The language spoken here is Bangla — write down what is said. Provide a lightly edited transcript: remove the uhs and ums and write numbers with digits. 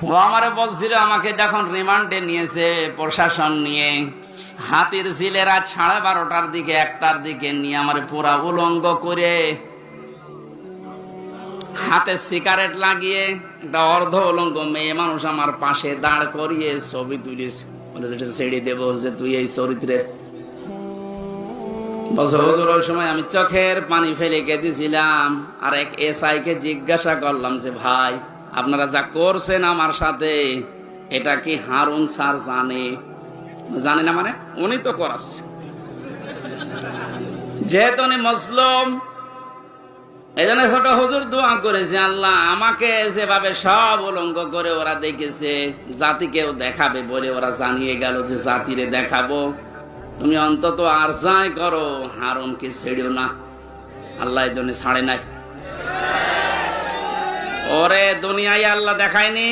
ও আমারে বলছিল, আমাকে যখন রিমান্ডে নিয়েছে প্রশাসন নিয়ে, হাতির ঝিলে রাত 12:30টার দিকে 1টার দিকে নিয়ে আমার পুরা উলঙ্গ করে হাতে সিগারেট লাগিয়ে একটা অর্ধ উলঙ্গ মেয়ে মানুষ আমার পাশে দাঁড় করিয়ে ছবি তুলিস, বলে যেটা ছেড়ে দেবো যে তুই এই চরিত্রে। বছর বছর ওই সময় আমি চোখের পানি ফেলে কেঁদেছিলাম। আর এক এসআই কে জিজ্ঞাসা করলাম যে ভাই, আপনারা যা করছেন আমার সাথে, এটা কি হারুন স্যার জানে? জানে না মানে? উনি তো করাচ্ছে, যেহেতু উনি মুসলিম। এই জন্য ছোট হুজুর দোয়া করেছে, আল্লাহ আমাকে যেভাবে সব উলঙ্গ করে ওরা দেখেছে, জাতিকেও দেখাবে বলে ওরা জানিয়ে গেল যে জাতিরে দেখাবো, তুমি অন্তত আর যাই করো হারুনকে ছেড়িও না। আল্লাহ এই জন্য ছাড়ে নাই ওরে, দুনিয়ায় আল্লাহ দেখায়নি।